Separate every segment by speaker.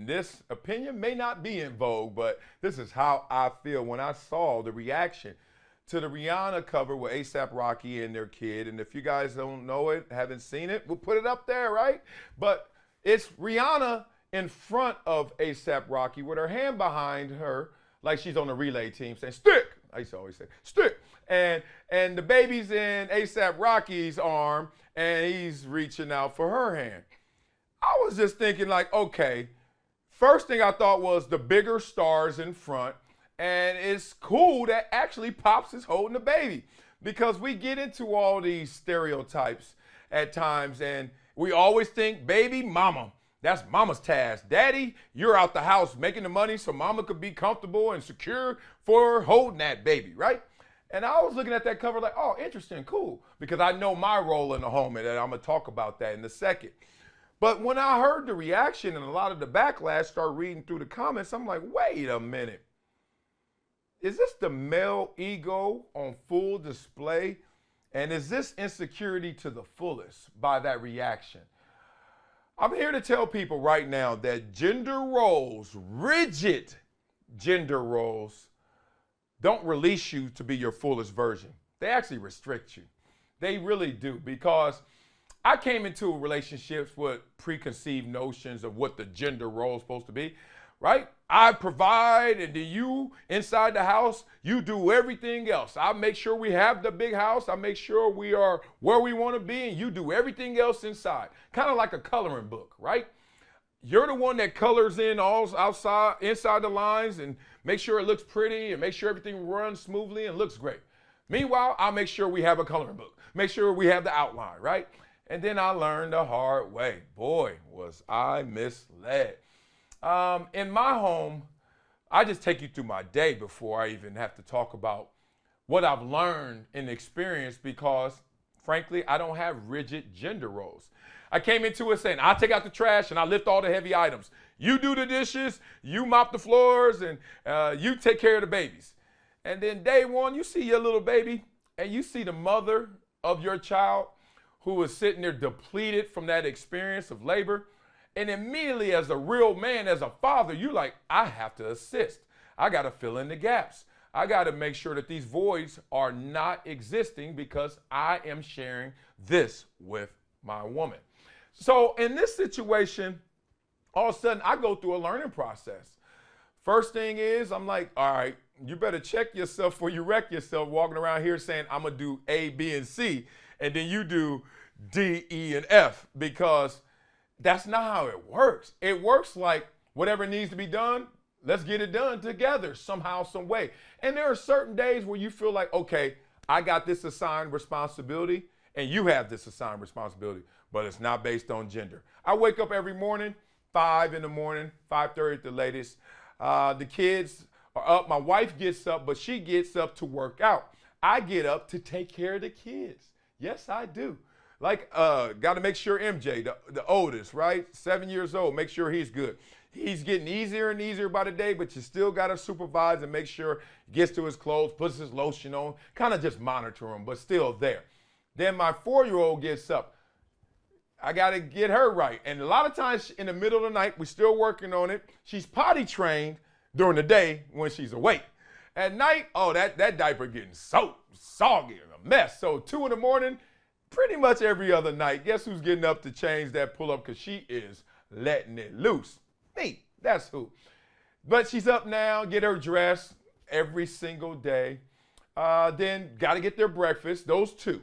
Speaker 1: and this opinion may not be in vogue, but this is how I feel when I saw the reaction to the Rihanna cover with A$AP Rocky and their kid. And if you guys don't know it, haven't seen it, we'll put it up there, right? But it's Rihanna in front of A$AP Rocky with her hand behind her, like she's on the relay team saying, stick. I used to always say, stick. And the baby's in A$AP Rocky's arm, and he's reaching out for her hand. I was just thinking like, okay, first thing I thought was the bigger stars in front, and it's cool that actually Pops is holding the baby, because we get into all these stereotypes at times, and we always think baby mama. That's mama's task. Daddy, you're out the house making the money so mama could be comfortable and secure for holding that baby, right? And I was looking at that cover like, oh, interesting, cool, because I know my role in the home, and I'm going to talk about that in a second. But when I heard the reaction and a lot of the backlash, start reading through the comments, I'm like, wait a minute. Is this the male ego on full display? And is this insecurity to the fullest by that reaction? I'm here to tell people right now that gender roles, rigid gender roles, don't release you to be your fullest version. They actually restrict you. They really do, because I came into relationships with preconceived notions of what the gender role is supposed to be, right? I provide, and then you, inside the house, you do everything else. I make sure we have the big house. I make sure we are where we want to be, and you do everything else inside. Kind of like a coloring book, right? You're the one that colors in all outside, inside the lines, and make sure it looks pretty, and make sure everything runs smoothly and looks great. Meanwhile, I'll make sure we have a coloring book. Make sure we have the outline, right? And then I learned the hard way. Boy, was I misled. In my home, I just take you through my day before I even have to talk about what I've learned and experienced, because, frankly, I don't have rigid gender roles. I came into it saying, I'll take out the trash and I lift all the heavy items. You do the dishes, you mop the floors, and you take care of the babies. And then day one, you see your little baby, and you see the mother of your child who is sitting there depleted from that experience of labor. And immediately, as a real man, as a father, you're like, I have to assist. I got to fill in the gaps. I got to make sure that these voids are not existing, because I am sharing this with my woman. So in this situation, all of a sudden, I go through a learning process. First thing is, I'm like, all right, you better check yourself before you wreck yourself walking around here saying, I'm going to do A, B, and C, and then you do D, E, and F, because that's not how it works. It works like whatever needs to be done, let's get it done together somehow, some way. And there are certain days where you feel like, okay, I got this assigned responsibility and you have this assigned responsibility, but it's not based on gender. I wake up every morning, 5 in the morning, 5:30 at the latest. The kids are up. My wife gets up, but she gets up to work out. I get up to take care of the kids. Yes, I do. Like, got to make sure MJ, the oldest, right? 7 years old, make sure he's good. He's getting easier and easier by the day, but you still got to supervise and make sure he gets to his clothes, puts his lotion on, kind of just monitor him, but still there. Then my 4-year-old gets up. I got to get her right. And a lot of times in the middle of the night, we're still working on it. She's potty trained during the day when she's awake. At night, oh, that diaper getting soaked, soggy, and a mess. So 2 in the morning, pretty much every other night, guess who's getting up to change that pull-up, because she is letting it loose? Me, that's who. But she's up now, get her dressed every single day. Then got to get their breakfast, those 2.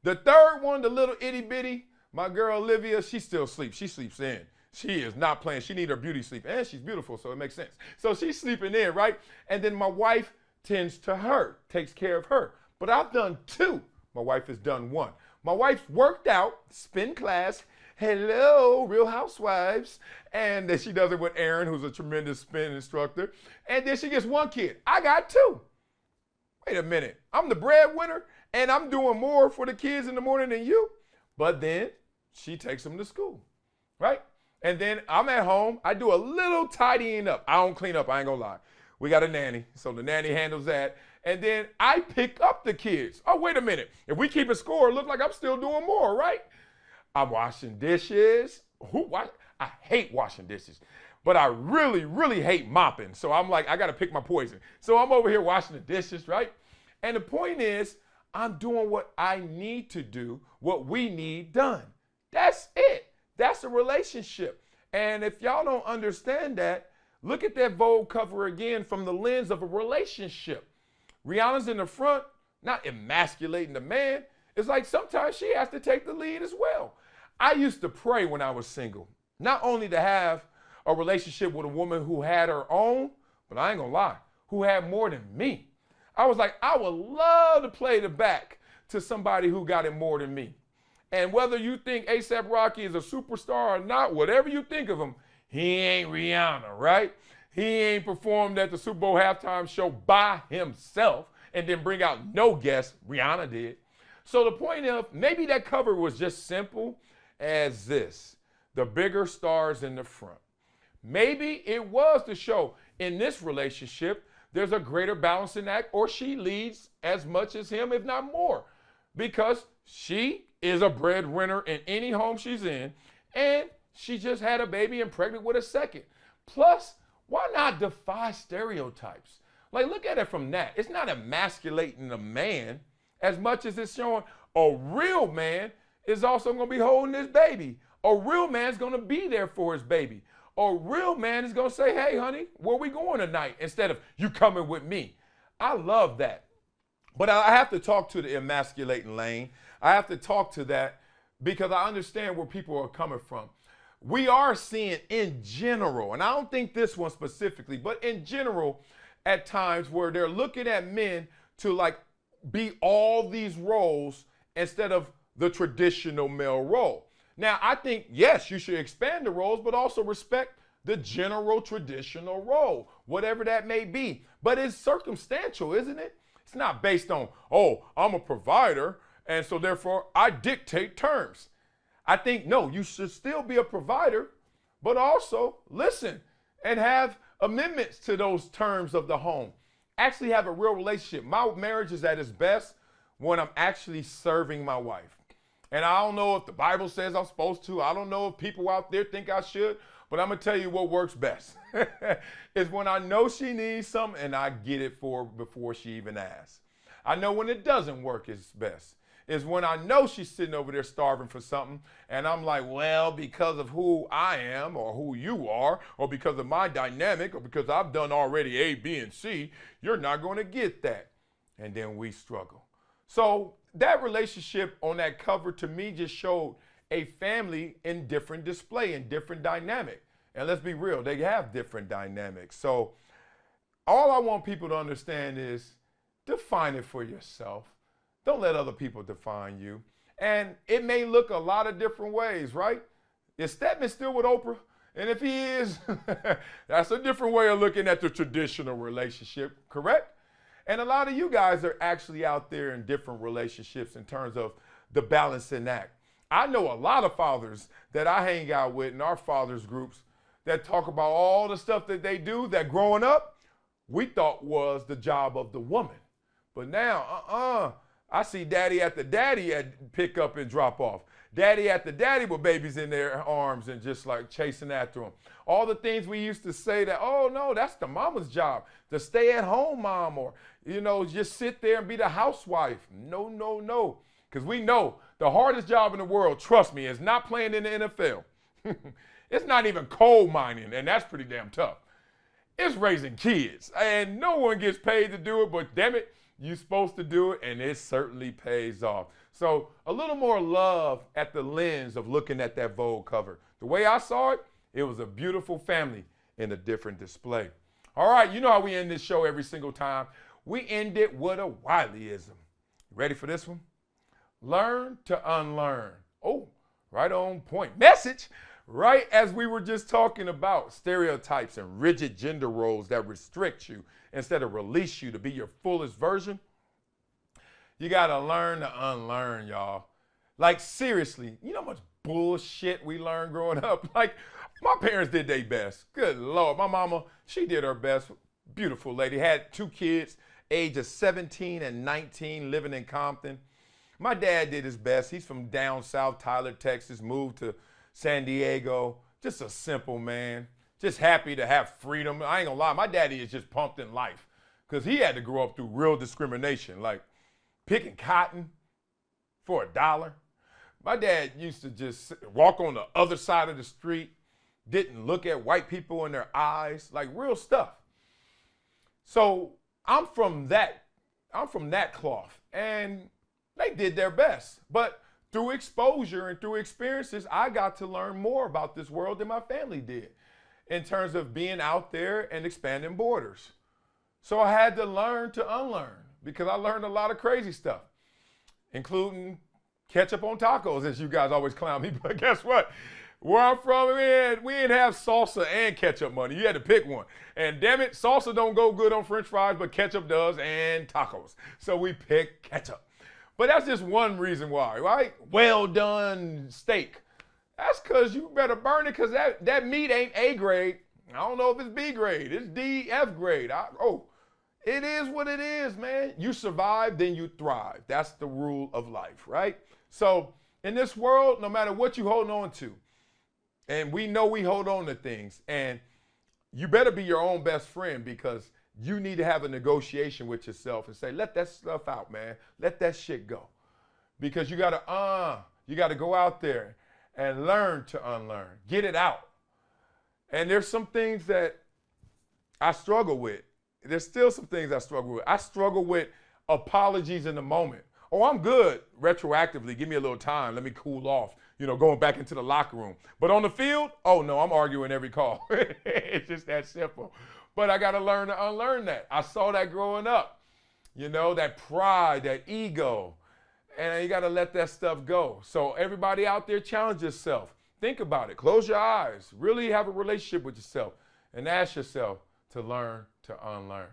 Speaker 1: The third one, the little itty-bitty, my girl Olivia, she still sleeps. She sleeps in. She is not playing. She needs her beauty sleep. And she's beautiful, so it makes sense. So she's sleeping in, right? And then my wife tends to her, takes care of her. But I've done 2. My wife has done 1. My wife's worked out, spin class, hello, Real Housewives. And then she does it with Aaron, who's a tremendous spin instructor. And then she gets 1 kid. I got 2. Wait a minute. I'm the breadwinner, and I'm doing more for the kids in the morning than you. But then she takes them to school, right? And then I'm at home. I do a little tidying up. I don't clean up, I ain't gonna lie. We got a nanny, so the nanny handles that. And then I pick up the kids. Oh, wait a minute. If we keep a score, it looks like I'm still doing more, right? I'm washing dishes. I hate washing dishes, but I really, really hate mopping. So I'm like, I got to pick my poison. So I'm over here washing the dishes, right? And the point is, I'm doing what I need to do, what we need done. That's it. That's a relationship. And if y'all don't understand that, look at that Vogue cover again from the lens of a relationship. Rihanna's in the front, not emasculating the man. It's like sometimes she has to take the lead as well. I used to pray when I was single, not only to have a relationship with a woman who had her own, but I ain't gonna lie, who had more than me. I was like, I would love to play the back to somebody who got it more than me. And whether you think A$AP Rocky is a superstar or not, whatever you think of him, he ain't Rihanna, right? He ain't performed at the Super Bowl halftime show by himself and then bring out no guests. Rihanna did. So the point of, maybe that cover was just simple as this: the bigger stars in the front. Maybe it was to show in this relationship, there's a greater balancing act, or she leads as much as him, if not more, because she is a breadwinner in any home she's in, and she just had a baby and pregnant with a second. Plus, why not defy stereotypes? Like, look at it from that. It's not emasculating a man as much as it's showing a real man is also going to be holding his baby. A real man's going to be there for his baby. A real man is going to say, hey, honey, where we going tonight? Instead of you coming with me. I love that. But I have to talk to the emasculating lane. I have to talk to that because I understand where people are coming from. We are seeing in general, and I don't think this one specifically, but in general, at times where they're looking at men to like be all these roles instead of the traditional male role. Now, I think, yes, you should expand the roles, but also respect the general traditional role, whatever that may be. But it's circumstantial, isn't it? It's not based on, oh, I'm a provider, and so therefore I dictate terms. I think, no, you should still be a provider, but also listen and have amendments to those terms of the home. Actually have a real relationship. My marriage is at its best when I'm actually serving my wife. And I don't know if the Bible says I'm supposed to. I don't know if people out there think I should, but I'm going to tell you what works best. Is when I know she needs something and I get it for her before she even asks. I know when it doesn't work is best. Is when I know she's sitting over there starving for something and I'm like, well, because of who I am or who you are or because of my dynamic or because I've done already A, B, and C, you're not going to get that. And then we struggle. So that relationship on that cover to me just showed a family in different display and different dynamic. And let's be real, they have different dynamics. So all I want people to understand is define it for yourself. Don't let other people define you. And it may look a lot of different ways, right? Is Stedman still with Oprah? And if he is, that's a different way of looking at the traditional relationship, correct? And a lot of you guys are actually out there in different relationships in terms of the balancing act. I know a lot of fathers that I hang out with in our fathers groups that talk about all the stuff that they do that growing up, we thought was the job of the woman. But now, I see daddy at the daddy at pick up and drop off. Daddy at the daddy with babies in their arms and just like chasing after them. All the things we used to say that, oh no, that's the mama's job, the stay at home mom, or, you know, just sit there and be the housewife. No, no, no. Because we know the hardest job in the world, trust me, is not playing in the NFL. It's not even coal mining, and that's pretty damn tough. It's raising kids, and no one gets paid to do it, but damn it, you're supposed to do it, and it certainly pays off. So a little more love at the lens of looking at that Vogue cover. The way I saw it, it was a beautiful family in a different display. All right, you know how we end this show every single time. We end it with a Wileyism. Ready for this one? Learn to unlearn. Oh, right on point. Message. Right as we were just talking about stereotypes and rigid gender roles that restrict you instead of release you to be your fullest version, you got to learn to unlearn, y'all. Like, seriously, you know how much bullshit we learned growing up? Like, my parents did their best. Good Lord. My mama, she did her best. Beautiful lady. Had 2 kids, ages 17 and 19, living in Compton. My dad did his best. He's from down south, Tyler, Texas, moved to San Diego, just a simple man, just happy to have freedom. I ain't gonna lie, my daddy is just pumped in life because he had to grow up through real discrimination, like picking cotton for $1. My dad used to just walk on the other side of the street, didn't look at white people in their eyes, like real stuff. So I'm from that cloth, and they did their best. But through exposure and through experiences, I got to learn more about this world than my family did in terms of being out there and expanding borders. So I had to learn to unlearn because I learned a lot of crazy stuff, including ketchup on tacos, as you guys always clown me. But guess what? Where I'm from, we didn't have salsa and ketchup money. You had to pick one. And damn it, salsa don't go good on French fries, but ketchup does and tacos. So we picked ketchup. But that's just one reason why, right? Well done steak. That's because you better burn it because that meat ain't A grade. I don't know if it's B grade. It's D, F grade. It is what it is, man. You survive, then you thrive. That's the rule of life, right? So in this world, no matter what you hold on to, and we know we hold on to things, and you better be your own best friend because you need to have a negotiation with yourself and say, let that stuff out, man. Let that shit go. Because you gotta go out there and learn to unlearn. Get it out. And there's some things that I struggle with. There's still some things I struggle with. I struggle with apologies in the moment. Oh, I'm good retroactively. Give me a little time. Let me cool off. Going back into the locker room. But on the field, oh no, I'm arguing every call. It's just that simple. But I got to learn to unlearn that. I saw that growing up. That pride, that ego. And you got to let that stuff go. So everybody out there, challenge yourself. Think about it. Close your eyes. Really have a relationship with yourself. And ask yourself to learn to unlearn.